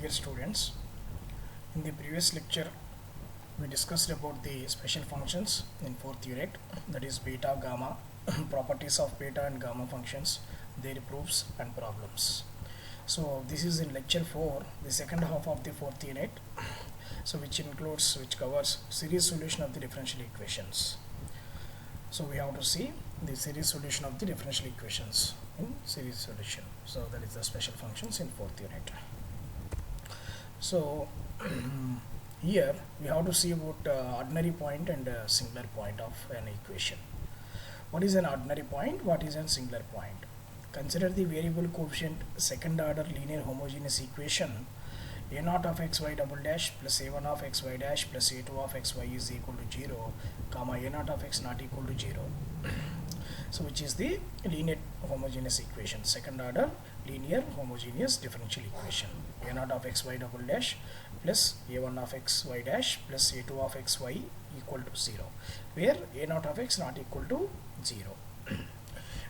Dear students, in the previous lecture we discussed about the special functions in fourth unit, that is beta, gamma, properties of beta and gamma functions, their proofs and problems. So this is in lecture 4, the second half of the fourth unit, so which covers series solution of the differential equations. So we have to see the series solution of the differential equations in series solution. So that is the special functions in fourth unit. So here we have to see about ordinary point and singular point of an equation. What is an ordinary point? What is a singular point? Consider the variable coefficient second order linear homogeneous equation a naught of xy double dash plus a1 of xy dash plus a2 of xy is equal to 0, comma a naught of x not equal to 0. So which is the linear homogeneous equation, second order linear homogeneous differential equation, a naught of xy double dash plus a1 of xy dash plus a2 of xy equal to 0, where a naught of x not equal to 0.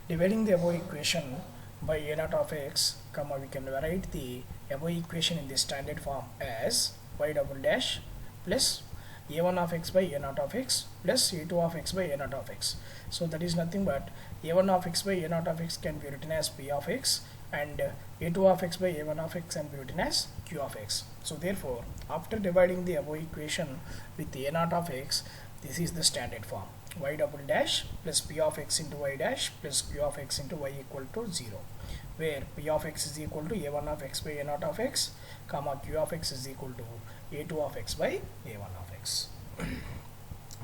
Dividing the above equation by a naught of x, comma we can write the above equation in the standard form as y double dash plus a1 of x by a naught of x plus a2 of x by a naught of x. So that is nothing but a1 of x by a naught of x can be written as p of x, and a2 of x by a1 of x can be written as q of x. So therefore, after dividing the above equation with a naught of x, this is the standard form, y double dash plus p of x into y dash plus q of x into y equal to 0, where p of x is equal to a1 of x by a naught of x, comma q of x is equal to a2 of x by a1 of x.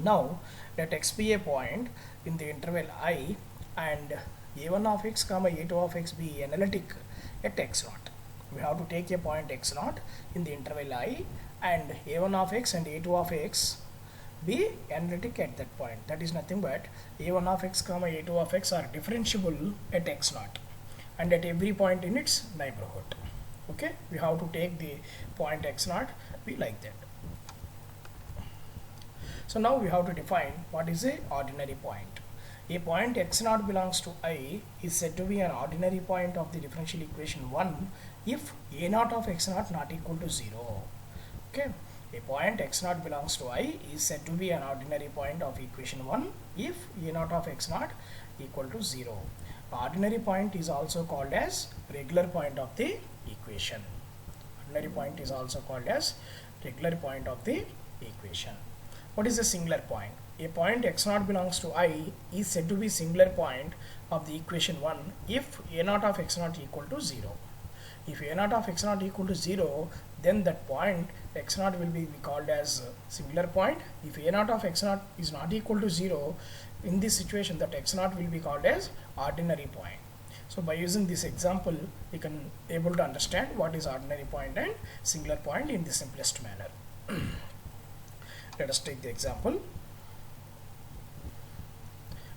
Now let x be a point in the interval I and a1 of x comma a2 of x be analytic at x naught. We have to take a point x naught in the interval I and a1 of x and a2 of x be analytic at that point. That is nothing but a1 of x comma a2 of x are differentiable at x naught and at every point in its neighborhood. Okay, we have to take the point x naught be like that. So now we have to define what is a ordinary point. A point x naught belongs to I is said to be an ordinary point of the differential equation 1 if a naught of x naught not equal to 0. Okay, a point x naught belongs to I is said to be an ordinary point of equation 1 if a naught of x naught equal to 0. Ordinary point is also called as regular point of the equation. Ordinary point is also called as regular point of the equation. What is a singular point? A point x naught belongs to I is said to be singular point of the equation 1 if a naught of x naught equal to 0. If a naught of x naught equal to 0, then that point x naught will be called as singular point. If a naught of x naught is not equal to 0, in this situation that x naught will be called as ordinary point. So by using this example, we can able to understand what is ordinary point and singular point in the simplest manner. Let us take the example.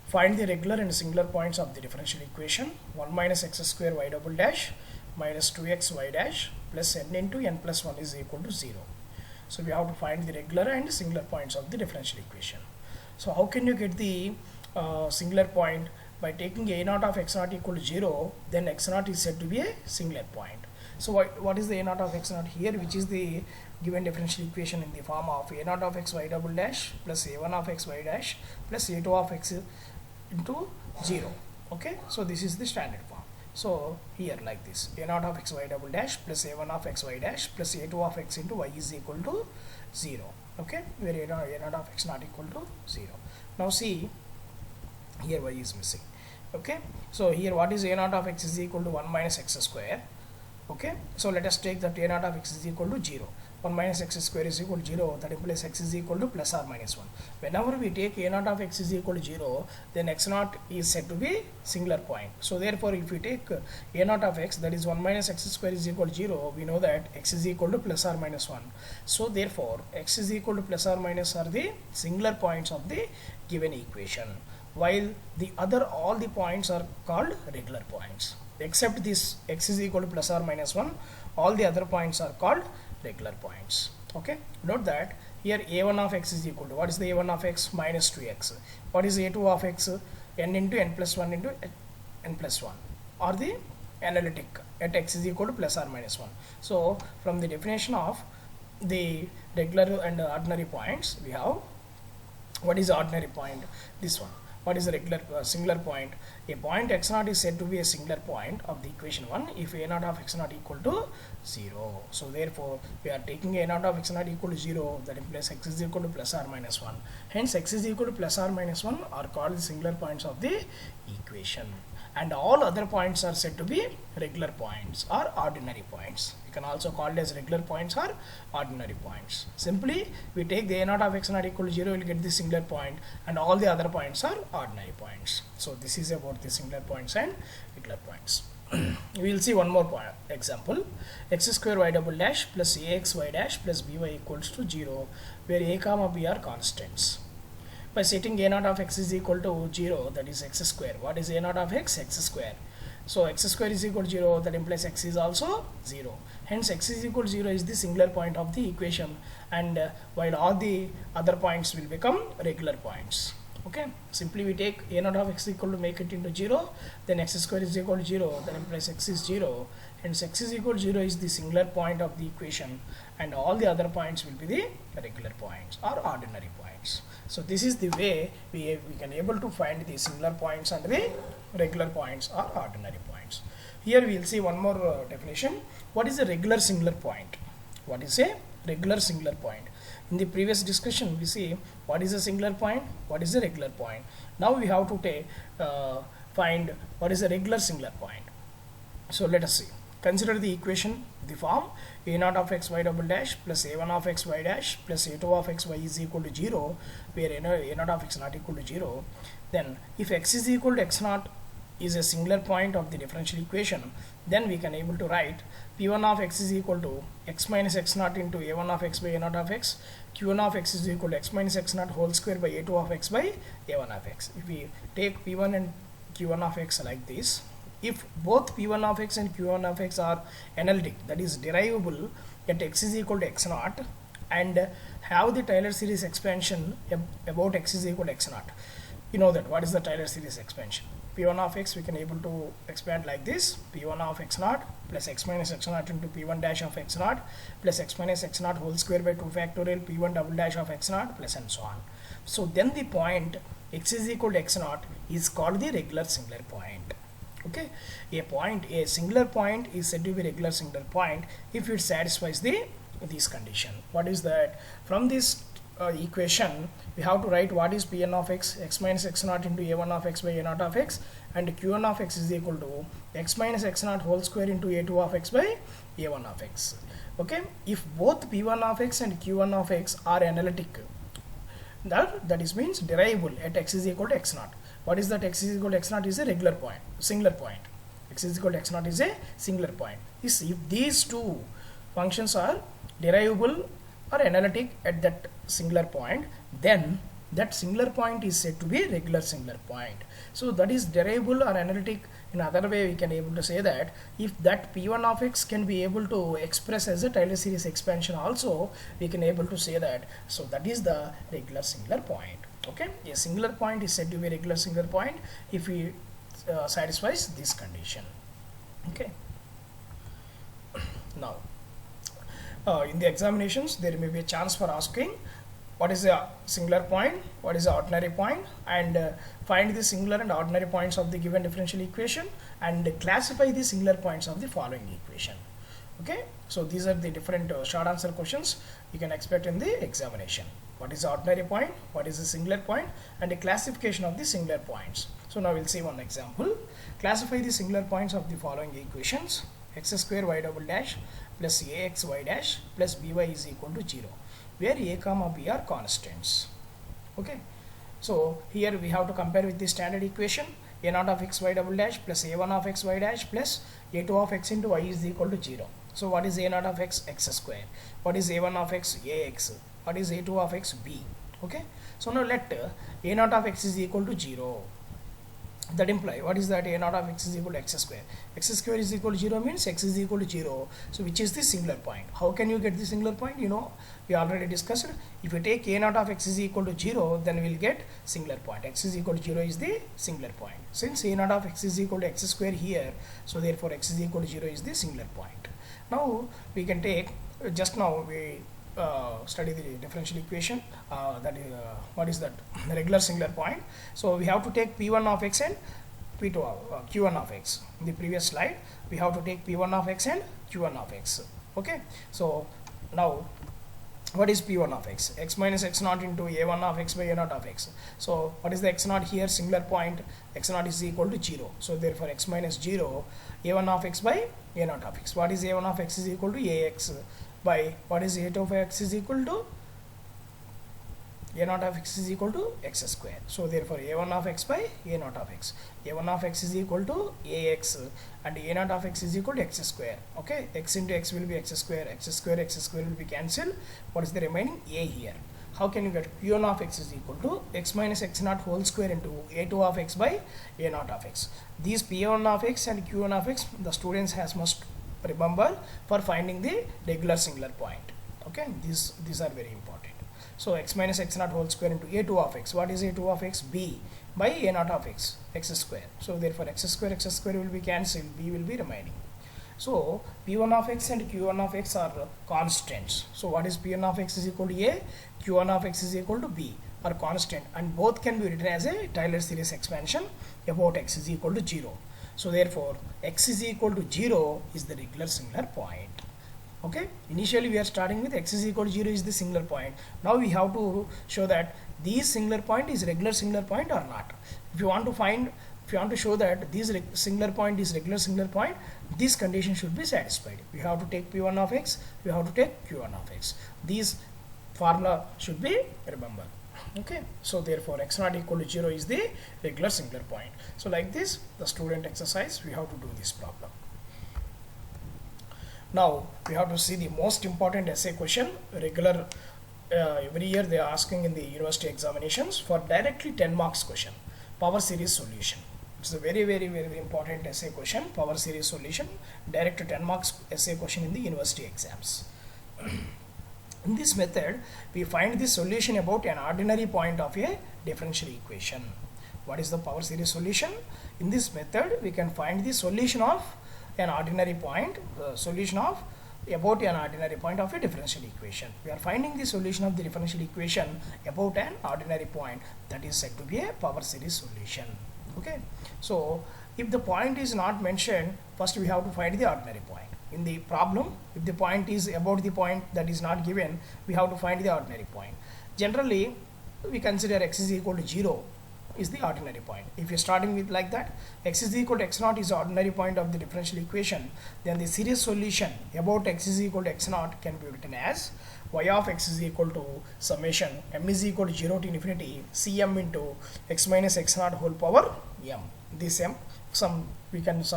Find the regular and singular points of the differential equation 1 minus x square y double dash minus 2x y dash plus n into n plus 1 is equal to 0. So we have to find the regular and singular points of the differential equation. So how can you get the singular point? By taking a naught of x naught equal to 0, then x naught is said to be a singular point. So what is the a naught of x naught here, which is the given differential equation in the form of a naught of x y double dash plus a1 of x y dash plus a2 of x into 0. Okay, so this is the standard form. So here like this, a naught of x y double dash plus a1 of x y dash plus a2 of x into y is equal to 0. Okay, where a naught of x not equal to 0. Now see, here y is missing. Okay, so here what is a naught of x is equal to 1 minus x square. Okay, so let us take that a naught of x is equal to 0. 1 minus x square is equal to 0, that implies x is equal to plus or minus 1. Whenever we take a naught of x is equal to 0, then x naught is said to be singular point. So therefore, if we take a naught of x, that is 1 minus x square is equal to 0, we know that x is equal to plus or minus 1. So therefore, x is equal to plus or minus are the singular points of the given equation, while the other all the points are called regular points. Except this x is equal to plus or minus 1, all the other points are called regular points. Okay, note that here a1 of x is equal to, what is the a1 of x? Minus 2x. What is a2 of x? N into n plus 1 into n plus 1, or the analytic at x is equal to plus or minus 1. So from the definition of the regular and ordinary points, we have what is the ordinary point, this one. What is the regular singular point? A point x naught is said to be a singular point of the equation 1 if a naught of x naught equal to 0. So therefore we are taking a naught of x naught equal to 0, that implies x is equal to plus or minus 1. Hence x is equal to plus or minus 1 are called the singular points of the equation, and all other points are said to be regular points or ordinary points. You can also call it as regular points or ordinary points. Simply we take the a naught of x naught equal to 0, we will get the singular point, and all the other points are ordinary points. So this is about the singular points and regular points. We will see one more point example. X square y double dash plus ax y dash plus by equals to 0, where a comma b are constants. By setting a naught of x is equal to 0, that is x square. What is a naught of x? X square. So x square is equal to 0, that implies x is also 0. Hence x is equal to 0 is the singular point of the equation, and while all the other points will become regular points. Okay, simply we take a naught of x equal to make it into 0, then x square is equal to 0, that implies x is 0. Hence x is equal to 0 is the singular point of the equation, and all the other points will be the regular points or ordinary points. So this is the way we can able to find the singular points and the regular points or ordinary points. Here we will see one more definition. What is a regular singular point? What is a regular singular point? In the previous discussion we see what is a singular point, what is a regular point. Now we have to find what is a regular singular point. So let us see. Consider the equation, the form a naught of x y double dash plus a1 of x y dash plus a2 of x y is equal to 0, where a naught of x not equal to 0. Then if x is equal to x naught is a singular point of the differential equation, then we can able to write p1 of x is equal to x minus x naught into a1 of x by a naught of x, q1 of x is equal to x minus x naught whole square by a2 of x by a1 of x. If we take p1 and q1 of x like this, if both p1 of x and q1 of x are analytic, that is derivable at x is equal to x naught, and have the Taylor series expansion about x is equal to x naught, you know that what is the Taylor series expansion? P1 of x we can able to expand like this: p1 of x naught plus x minus x naught into p1 dash of x naught plus x minus x naught whole square by 2 factorial p1 double dash of x naught plus and so on. So then the point x is equal to x naught is called the regular singular point. Okay, a singular point is said to be regular singular point if it satisfies this condition. What is that? From this equation we have to write what is Pn of x minus x naught into a1 of x by a naught of x, and q1 of x is equal to x minus x naught whole square into a2 of x by a1 of x. Okay, if both p1 of x and q1 of x are analytic, that is means derivable at x is equal to x naught. What is that? X is equal to x naught is a regular point, singular point. X is equal to x naught is a singular point. If these two functions are derivable or analytic at that singular point, then that singular point is said to be regular singular point. So that is derivable or analytic. In other way we can able to say that if that p1 of x can be able to express as a Taylor series expansion also, we can able to say that. So that is the regular singular point. Okay, a singular point is said to be a regular singular point if it satisfies this condition. Okay, now in the examinations there may be a chance for asking what is a singular point, what is the ordinary point, and find the singular and ordinary points of the given differential equation and classify the singular points of the following equation. Okay, so these are the different short answer questions you can expect in the examination. What is the ordinary point, what is the singular point, and a classification of the singular points. So now we'll see one example. Classify the singular points of the following equations: x square y double dash plus ax y dash plus by is equal to 0, where a comma b are constants. Okay, so here we have to compare with the standard equation: a naught of x y double dash plus a1 of x y dash plus a2 of x into y is equal to 0. So what is a naught of x? X square. What is a1 of x? Ax. What is a2 of x? B. Okay, so now let a naught of x is equal to 0. That imply what is that? A naught of x is equal to x square. X square is equal to 0 means x is equal to 0. So which is the singular point? How can you get the singular point? You know, we already discussed. If you take a naught of x is equal to 0, then we will get singular point. X is equal to 0 is the singular point. Since a naught of x is equal to x square here, so therefore x is equal to 0 is the singular point. Now we can take, just now we study the differential equation, that is what is that? The regular singular point. So we have to take p1 of x and p2 of q1 of x. In the previous slide we have to take p1 of x and q1 of x. Okay, so now what is p1 of x? X minus x naught into a1 of x by a naught of x. So what is the x naught here? Singular point. X naught is equal to 0. So therefore x minus 0, a1 of x by a naught of x. What is a1 of x is equal to ax by what is a2 of x is equal to a naught of x is equal to x square. So therefore a1 of x by a naught of x. a1 of x is equal to ax and a naught of x is equal to x square. Okay, x into x will be x square will be cancelled. What is the remaining? A here. How can you get q1 of x is equal to x minus x naught whole square into a2 of x by a naught of x. These p1 of x and q1 of x the students must remember for finding the regular singular point. Okay, these are very important. So x minus x naught whole square into a2 of x. What is a2 of x? B by a naught of x, x square. So therefore x square will be cancelled, b will be remaining. So p1 of x and q1 of x are constants. So what is p1 of x is equal to a, q1 of x is equal to b, are constant, and both can be written as a Taylor series expansion about x is equal to 0. So therefore x is equal to 0 is the regular singular point. Okay, initially we are starting with x is equal to 0 is the singular point. Now we have to show that this singular point is regular singular point or not. If you want to show that this singular point is regular singular point, this condition should be satisfied. We have to take p1 of x, we have to take q1 of x. These formula should be remembered. Okay, so therefore x not equal to 0 is the regular singular point. So like this, the student exercise, we have to do this problem. Now we have to see the most important essay question. Regular every year they are asking in the university examinations for directly 10 marks question, power series solution. It's a very important essay question, power series solution, direct to 10 marks essay question in the university exams. In this method, we find the solution about an ordinary point of a differential equation. What is the power series solution? In this method, we can find the solution of an ordinary point, about an ordinary point of a differential equation. We are finding the solution of the differential equation about an ordinary point, that is said to be a power series solution. Okay, so if the point is not mentioned, first we have to find the ordinary point. In the problem, if the point is about the point that is not given, we have to find the ordinary point. Generally, we consider x is equal to 0 is the ordinary point. If you're starting with like that, x is equal to x naught is the ordinary point of the differential equation, then the series solution about x is equal to x naught can be written as y of x is equal to summation m is equal to 0 to infinity cm into x minus x naught whole power m. This m, some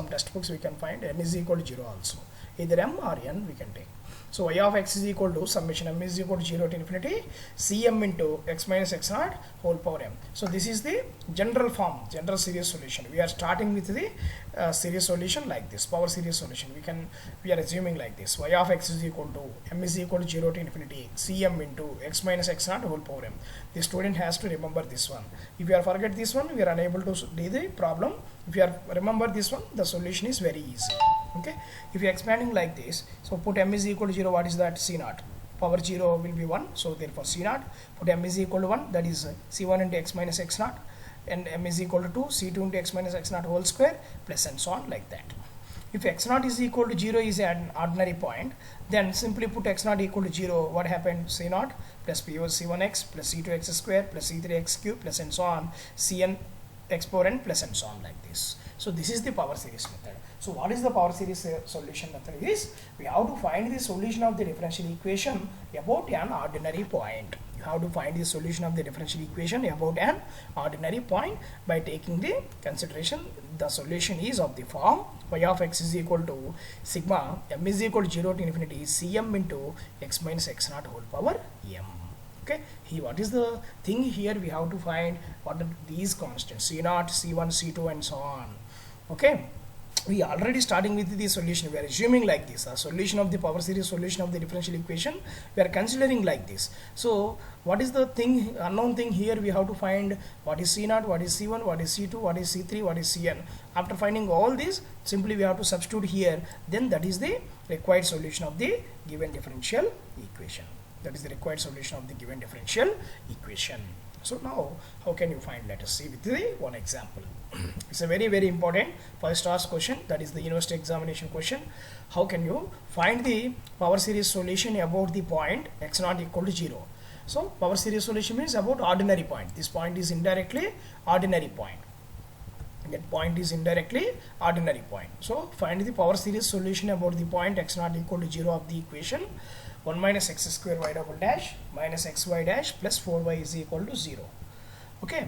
textbooks we can find m is equal to 0 also. Either m or n we can take. So y of x is equal to summation m is equal to 0 to infinity cm into x minus x naught whole power m. So this is the general form, general series solution. We are starting with the series solution like this, power series solution. We are assuming like this: y of x is equal to m is equal to 0 to infinity cm into x minus x naught whole power m. The student has to remember this one. If you are forget this one, we are unable to do the problem. If you are remember this one, the solution is very easy. Okay, if you are expanding like this, so put m is equal to 0, what is that? C naught. Power 0 will be 1, so therefore C naught. Put m is equal to 1, that is C1 into x minus x naught, and m is equal to 2, C2 into x minus x naught whole square, plus and so on like that. If x naught is equal to 0 is an ordinary point, then simply put x naught equal to 0, what happened? C naught plus p over c1x plus c2x square plus c3x cube plus and so on, cn x power n plus and so on like this. So this is the power series method. So what is the power series solution method? Is we have to find the solution of the differential equation about an ordinary point. You have to find the solution of the differential equation about an ordinary point by taking the consideration the solution is of the form y of x is equal to sigma m is equal to 0 to infinity cm into x minus x naught whole power m. Okay, what is the thing here? We have to find what are these constants, C0, C1, C2 and so on. Okay, we already starting with the solution. We are assuming like this, a solution of the power series solution of the differential equation we are considering like this. So what is the thing, unknown thing here? We have to find what is C0, what is C1, what is C2, what is C3, what is Cn. After finding all these, simply we have to substitute here, then that is the required solution of the given differential equation. That is the required solution of the given differential equation. So now how can you find? Let us see with the one example. It's a very, very important first asked question, that is the university examination question. How can you find the power series solution about the point x0 equal to 0? So power series solution means about ordinary point. This point is indirectly ordinary point. That point is indirectly ordinary point. So find the power series solution about the point x0 equal to 0 of the equation 1 minus x square y double dash minus xy dash plus 4y is equal to 0. Okay,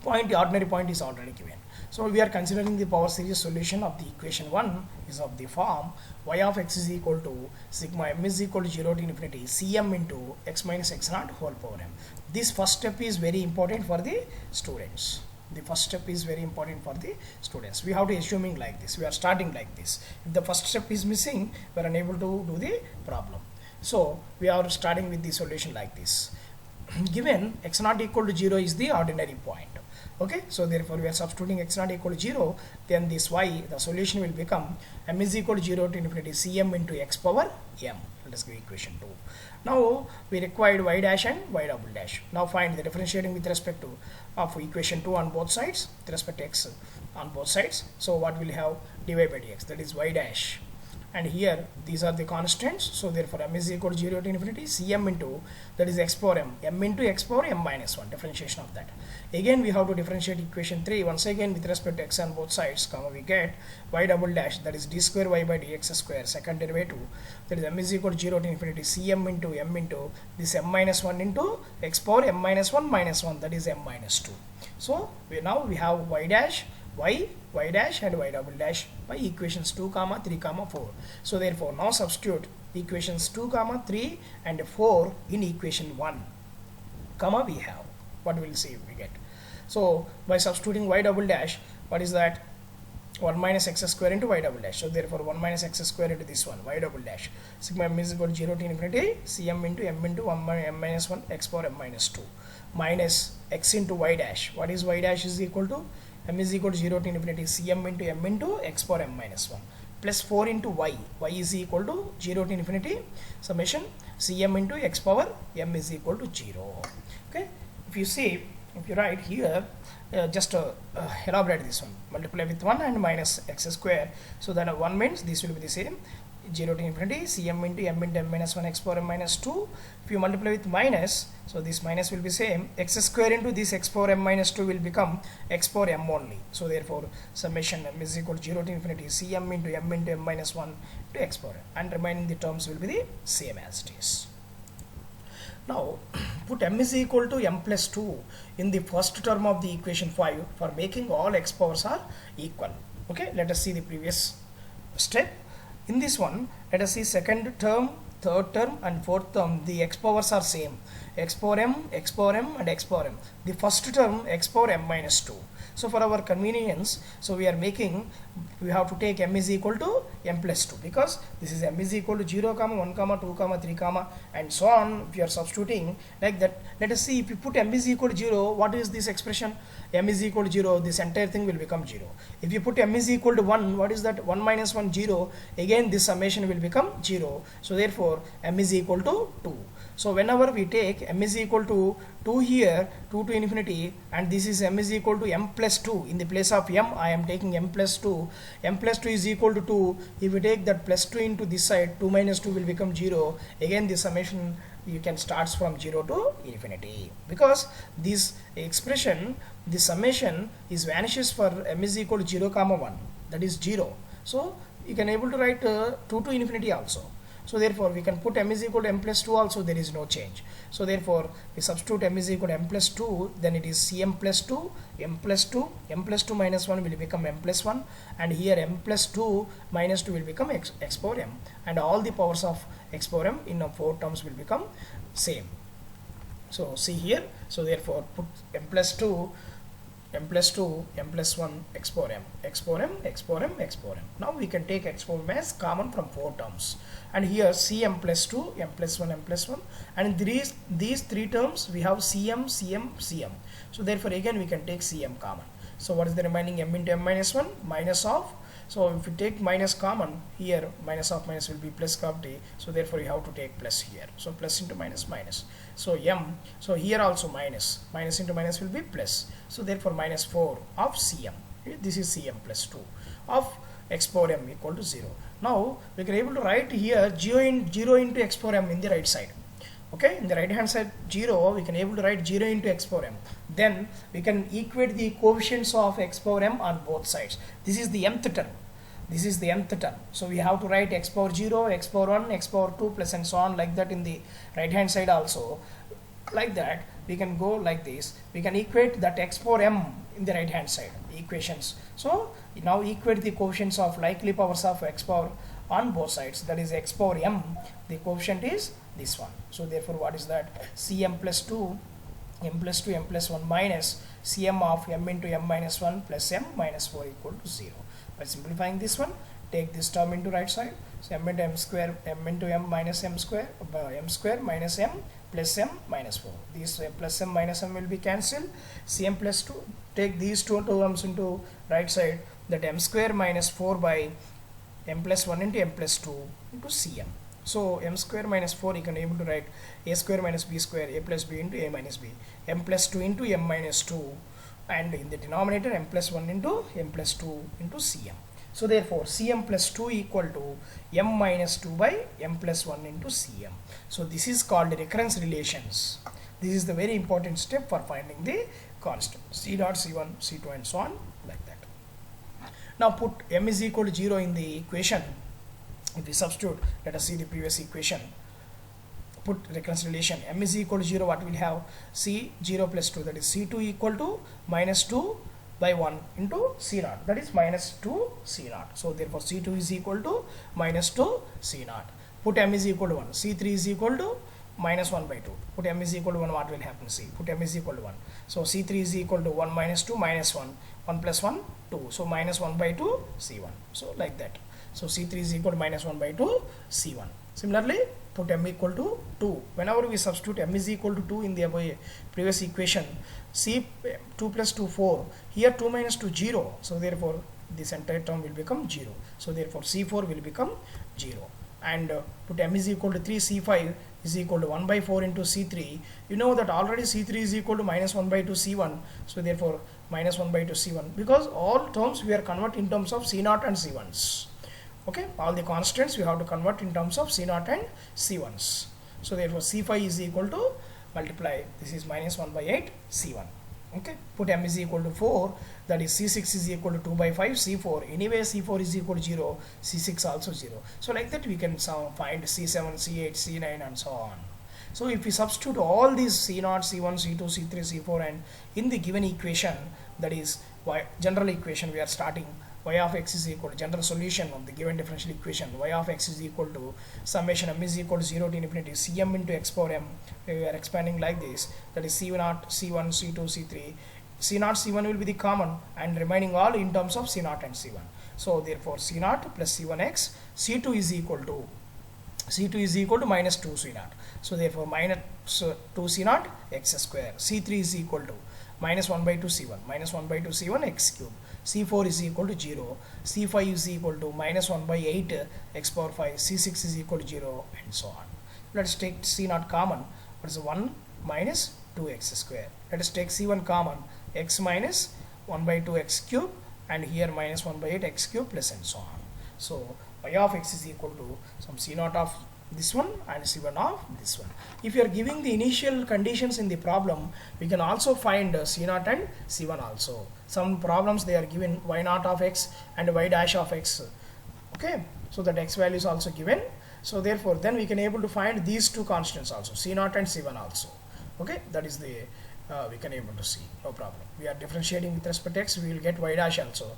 point, ordinary point is already given. So we are considering the power series solution of the equation 1 is of the form y of x is equal to sigma m is equal to 0 to infinity cm into x minus x0 whole power m. This first step is very important for the students. The first step is very important for the students. We have to assuming like this. We are starting like this. If the first step is missing, we are unable to do the problem. So we are starting with the solution like this. Given x0 equal to 0 is the ordinary point. Okay, so therefore we are substituting x0 equal to 0, then this y, the solution will become m is equal to 0 to infinity cm into x power m. Let us give equation 2. Now we required y dash and y double dash. Now find the differentiating with respect to of equation 2 on both sides, with respect to x on both sides. So what will have? Dy by dx, that is y dash, and here these are the constants. So therefore m is equal to 0 to infinity cm into, that is x power m into x power m minus 1, differentiation of that. Again we have to differentiate equation 3 once again with respect to x on both sides, comma we get y double dash, that is d square y by dx square, second derivative, that is m is equal to 0 to infinity cm into m into this m minus 1 into x power m minus 1 minus 1, that is m minus 2. So now we have y dash, y dash and y double dash by equations 2 comma 3 comma 4. So therefore now substitute equations 2 comma 3 and 4 in equation 1 comma we have what we will see we get. So by substituting y double dash, what is that? 1 minus x square into y double dash. So therefore 1 minus x square into this one y double dash, sigma m is equal to 0 to infinity cm into m 1 minus 1 x power m minus 2 minus x into y dash. What is y dash is equal to? M is equal to 0 to infinity cm into m into x power m minus 1 plus 4 into y is equal to 0 to infinity summation cm into x power m is equal to 0. Okay, if you see, if you write here, just elaborate this one, multiply with 1 and minus x square, so that 1 means this will be the same 0 to infinity cm into m minus 1 x power m minus 2. If you multiply with minus, so this minus will be same, x square into this x power m minus 2 will become x power m only. So therefore summation m is equal to 0 to infinity cm into m minus 1 to x power m, and remaining the terms will be the same as it is. Now put m is equal to m plus 2 in the first term of the equation 5 for making all x powers are equal. Okay, let us see the previous step. In this one, let us see second term, third term and fourth term, the x powers are same, x power m and x power m. The first term x power m minus 2. So for our convenience, so we are making, we have to take m is equal to m plus 2, because this is m is equal to 0 comma 1 comma 2 comma 3 comma and so on. If you are substituting like that, let us see, if you put m is equal to 0, what is this expression? M is equal to 0, this entire thing will become 0. If you put m is equal to 1, what is that? 1 minus 1, 0. Again this summation will become 0. So therefore m is equal to 2. So whenever we take m is equal to 2 here, 2 to infinity, and this is m is equal to m plus 2, in the place of m I am taking m plus 2. M plus 2 is equal to 2. If we take that plus 2 into this side, 2 minus 2 will become 0. Again the summation you can start from 0 to infinity, because this expression, the summation is vanishes for m is equal to 0 comma 1, that is 0. So you can able to write 2 to infinity also. So therefore we can put m is equal to m plus 2 also, there is no change. So therefore we substitute m is equal to m plus 2, then it is cm plus 2, m plus 2, m plus 2 minus 1 will become m plus 1, and here m plus 2 minus 2 will become x power m, and all the powers of x power m in 4 terms will become same. So see here, so therefore put m plus 2, m plus 2, m plus 1, x power m, x power m, x power m, x power m. Now we can take x power m as common from 4 terms. And here cm plus 2, m plus 1, m plus 1. And these 3 terms we have cm, cm, cm. So therefore again we can take cm common. So what is the remaining? M into m minus 1 minus of. So if you take minus common here, minus of minus will be plus cavity. So therefore you have to take plus here. So plus into minus minus. So m. So here also minus. Minus into minus will be plus. So therefore minus 4 of cm. This is cm plus 2 of x power m equal to 0. Now we can able to write here 0 into x power m in the right side. Okay, in the right hand side 0, we can able to write 0 into x power m. Then we can equate the coefficients of x power m on both sides. This is the mth term. This is the mth term. So we have to write x power 0, x power 1, x power 2 plus and so on like that in the right hand side also. Like that we can go like this. We can equate that x power m in the right hand side equations. So now equate the coefficients of likely powers of x power on both sides. That is x power m. The coefficient is this one. So therefore what is that? Cm plus 2, m plus 2, m plus 1 minus cm of m into m minus 1 plus m minus 4 equal to 0. By simplifying this one, take this term into right side. So m into m square, m into m minus m square minus m plus m minus 4. These plus m minus m will be cancelled. Cm plus 2, take these two terms into right side, that m square minus 4 by m plus 1 into m plus 2 into cm. So m square minus 4 you can able to write a square minus b square, a plus b into a minus b, m plus 2 into m minus 2, and in the denominator m plus 1 into m plus 2 into cm. So therefore cm plus 2 equal to m minus 2 by m plus 1 into cm. So this is called recurrence relations. This is the very important step for finding the constant c dot, c1, c2 and so on like that. Now put m is equal to 0 in the equation. If we substitute, let us see the previous equation. Put recurrence relation, m is equal to 0, what will have? C0 plus 2, that is c2 equal to minus 2 by 1 into c0, that is minus 2 c0. So therefore c2 is equal to minus 2 c0. Put m is equal to 1, c3 is equal to minus 1 by 2. Put m is equal to 1, what will happen? See, put m is equal to 1. So c3 is equal to 1 minus 2 minus 1, 1 plus 1, 2. So minus 1 by 2 c1. So like that. So c3 is equal to minus 1 by 2 c1. Similarly, put m equal to 2. Whenever we substitute m is equal to 2 in the previous equation, c 2 plus 2 4. Here 2 minus 2 0. So therefore this entire term will become 0. So therefore c4 will become 0. And put m is equal to 3, c5 is equal to 1 by 4 into c3. You know that already c3 is equal to minus 1 by 2 c1. So therefore minus 1 by 2 c1, because all terms we are convert in terms of c0 and c1s. Okay, all the constants we have to convert in terms of c0 and c1s. So therefore c5 is equal to multiply, this is minus 1 by 8 c1. Okay, put m is equal to 4, that is c6 is equal to 2 by 5 c4. Anyway c4 is equal to 0, c6 also 0. So like that we can find c7, c8, c9 and so on. So if we substitute all these c0, c1, c2, c3, c4 and in the given equation, that is general equation, we are starting y of x is equal to general solution of the given differential equation. Y of x is equal to summation m is equal to 0 to infinity cm into x power m. We are expanding like this, that is c0, c1, c2, c3. c0, c1 will be the common and remaining all in terms of c0 and c1. So therefore c0 plus c1x, c2 is equal to minus 2 c0. So therefore minus 2 c0 x square. C3 is equal to minus 1 by 2 c1, minus 1 by 2 c1 x cube. C4 is equal to 0, C5 is equal to minus 1 by 8 x power 5, C6 is equal to 0 and so on. Let us take C0 common, what is 1 minus 2x square. Let us take C1 common, x minus 1 by 2 x cube, and here minus 1 by 8 x cube plus and so on. So y of x is equal to some C0 of this one and C1 of this one. If you are giving the initial conditions in the problem, we can also find C0 and C1 also. Some problems they are given y0 of x and y dash of x. Okay, so that x value is also given. So therefore then we can able to find these two constants also, C0 and C1 also. Okay, that is the we can able to see, no problem. We are differentiating with respect to x, we will get y dash also.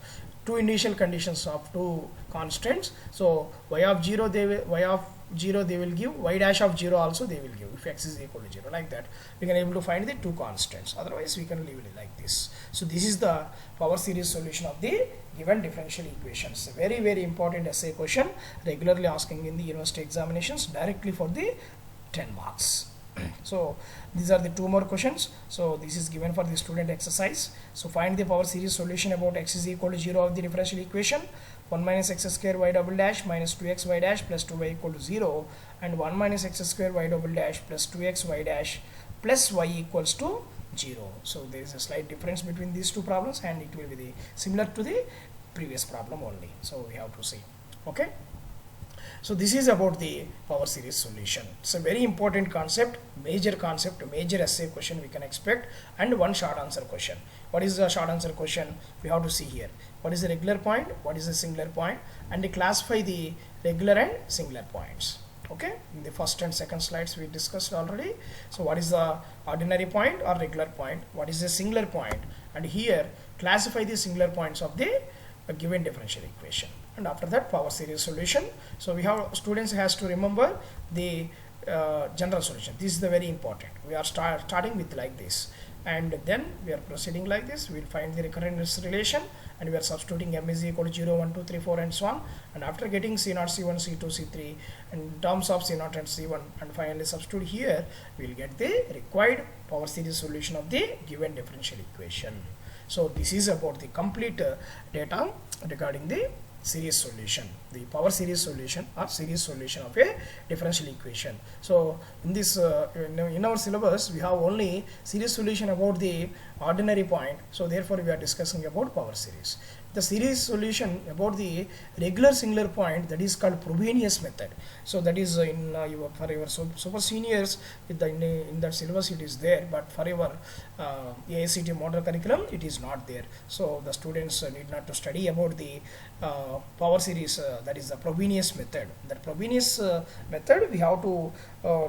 Two initial conditions of two constants. So y of 0, y of 0 they will give, y dash of 0 also they will give if x is equal to 0. Like that we can able to find the two constants, otherwise we can leave it like this. So this is the power series solution of the given differential equations. Very very important essay question, regularly asking in the university examinations directly for the 10 marks. So these are the two more questions. So this is given for the student exercise. So find the power series solution about x is equal to 0 of the differential equation 1 minus x square y double dash minus 2x y dash plus 2y equal to 0, and 1 minus x square y double dash plus 2x y dash plus y equals to 0. So there is a slight difference between these two problems, and it will be the similar to the previous problem only. So we have to see. Okay. So this is about the power series solution. It's a very important concept, major essay question we can expect, and one short answer question. What is the short answer question? We have to see here. What is the regular point? What is the singular point? And classify the regular and singular points. Okay, in the first and second slides we discussed already. So what is the ordinary point or regular point? What is the singular point? And here classify the singular points of the given differential equation. And after that, power series solution. So we have students has to remember the general solution. This is the very important. We are starting with like this, and then we are proceeding like this. We will find the recurrence relation, and we are substituting m is equal to 0, 1, 2, 3, 4 and so on. And after getting C0, C1, C2, C3 in terms of C0 and C1, and finally substitute here, we will get the required power series solution of the given differential equation. So this is about the complete data regarding the series solution, the power series solution or series solution of a differential equation. So in this in our syllabus we have only series solution about the ordinary point, so therefore we are discussing about power series. The series solution about the regular singular point, that is called Frobenius method. So that is in for your super seniors with the in that syllabus it is there, but for your AICTE model curriculum it is not there. So the students need not to study about the power series, that is the Frobenius method. That Frobenius method we have to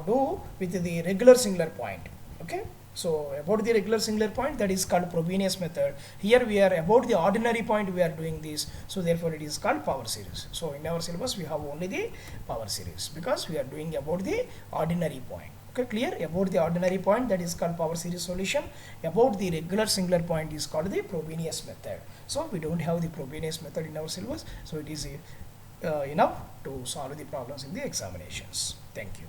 do with the regular singular point. Okay. So about the regular singular point, that is called Frobenius method. Here we are about the ordinary point we are doing this, so therefore it is called power series. So in our syllabus we have only the power series because we are doing about the ordinary point. Okay, clear? About the ordinary point, that is called power series solution. About the regular singular point is called the Frobenius method. So we don't have the Frobenius method in our syllabus, so it is enough to solve the problems in the examinations. Thank you.